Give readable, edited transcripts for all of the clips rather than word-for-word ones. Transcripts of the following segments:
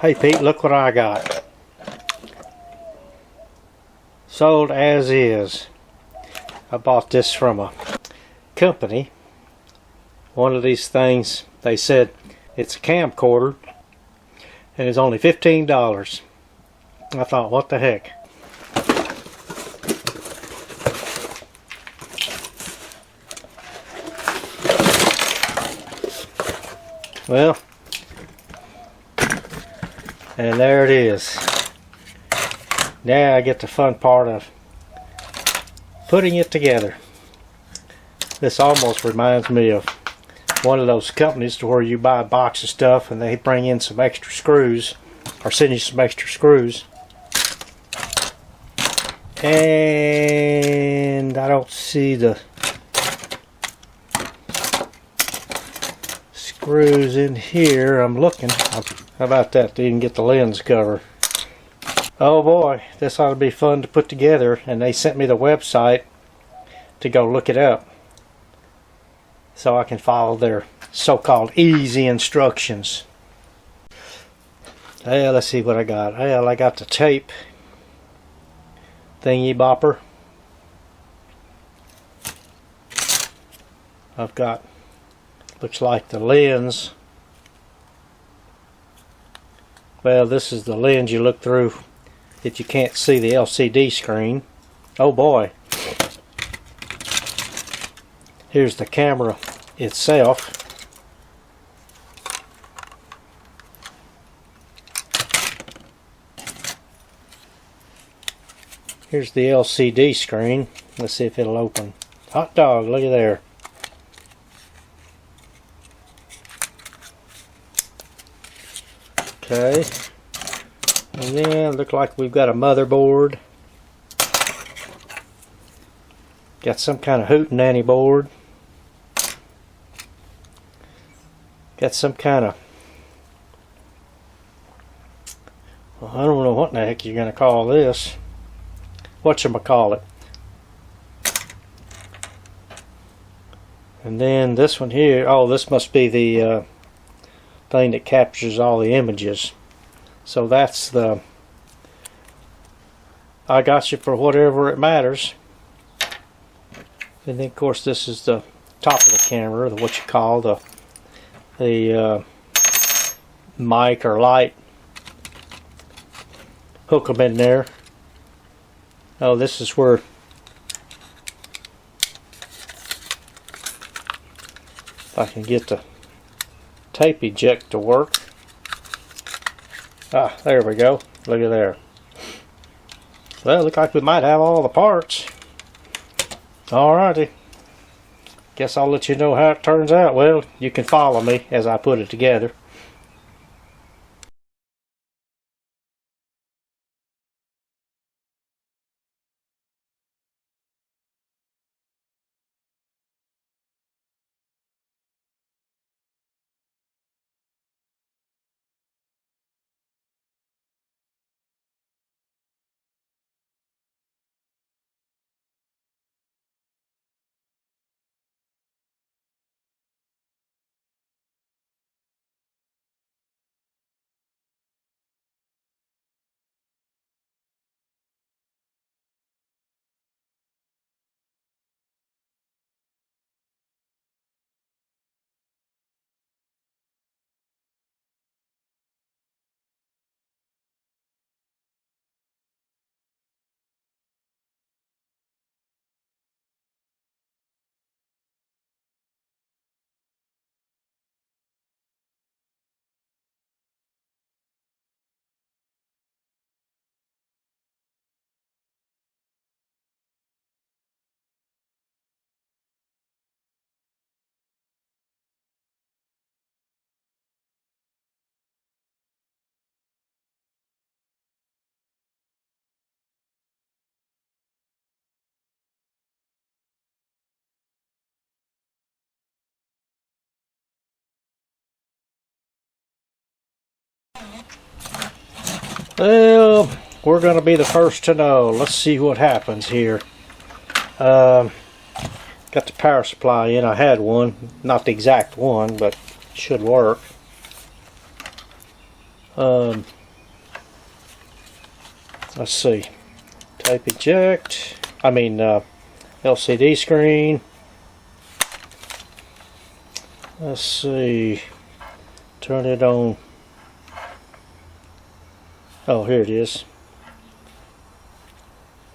Hey Pete, look what I got. Sold as is. I bought this from a company. One of these things, they said it's a camcorder and it's only $15. I thought, what the heck. Well, and there it is. Now I get the fun part of putting it together. This almost reminds me of one of those companies to where you buy a box of stuff and they bring in some extra screws, or send you some extra screws. And I don't see the screws in here. I'm looking. How about that? They didn't get the lens cover. Oh boy, this ought to be fun to put together, and they sent me the website to go look it up so I can follow their so-called easy instructions. Well, let's see what I got. Well, I got the tape thingy bopper. I've got, looks like the lens. Well, this is the lens you look through that you can't see the LCD screen. Oh boy. Here's the camera itself. Here's the LCD screen. Let's see if it'll open. Hot dog, look at there. Okay. And then look like we've got a motherboard. Got some kind of hootenanny board. Got some kind of, well, I don't know what in the heck you're going to call this. Whatchamacallit. And then this one here, oh, this must be the thing that captures all the images. So that's the I got you for whatever it matters. And then of course this is the top of the camera, what you call the mic or light. Hook them in there. Oh, this is where if I can get the tape eject to work. Ah, there we go. Look at there. Well, look like we might have all the parts. Alrighty. Guess I'll let you know how it turns out. Well, you can follow me as I put it together. Well, we're going to be the first to know. Let's see what happens here. Got the power supply in. I had one. Not the exact one, but it should work. Let's see. Tape eject. LCD screen. Let's see. Turn it on. Oh, here it is.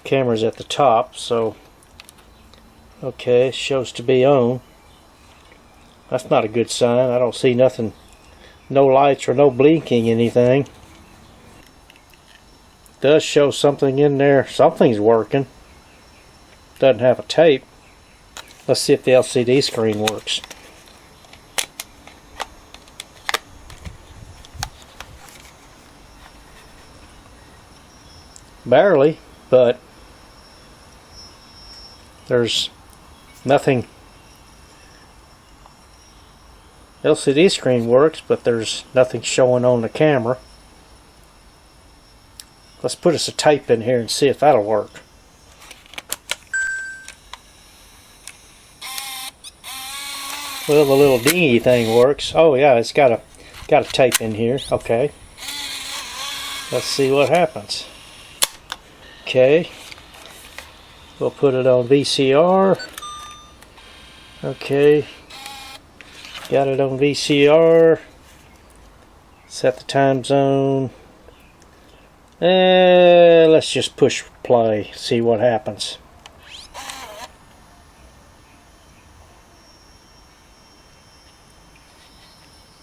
Camera's at the top, so okay, it shows to be on. That's not a good sign. I don't see nothing, no lights or no blinking anything. Does show something in there. Something's working. Doesn't have a tape. Let's see if the LCD screen works. Barely, but there's nothing. LCD screen works, but there's nothing showing on the camera. Let's put us a tape in here and see if that'll work. Well, the little dingy thing works. Oh yeah, it's got a tape in here. Okay. Let's see what happens. Okay. We'll put it on VCR. Okay. Got it on VCR. Set the time zone. Let's just push play, see what happens.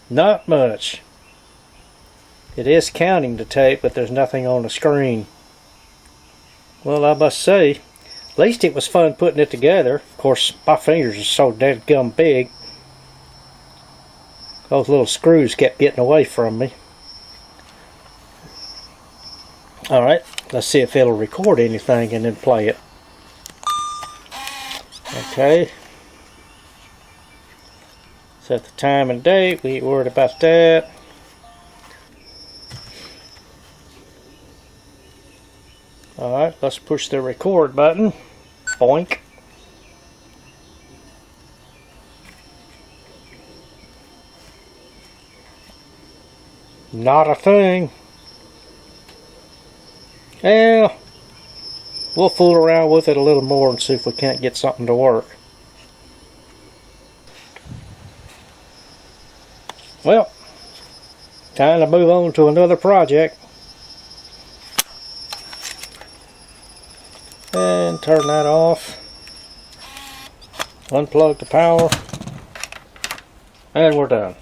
Not much. It is counting the tape, but there's nothing on the screen. Well, I must say, at least it was fun putting it together. Of course, my fingers are so dead gum big. Those little screws kept getting away from me. Alright, let's see if it'll record anything and then play it. Okay. Set the time and date. We ain't worried about that. Alright, let's push the record button. Boink. Not a thing. Yeah, we'll fool around with it a little more and see if we can't get something to work. Well, time to move on to another project. And turn that off. Unplug the power. And we're done.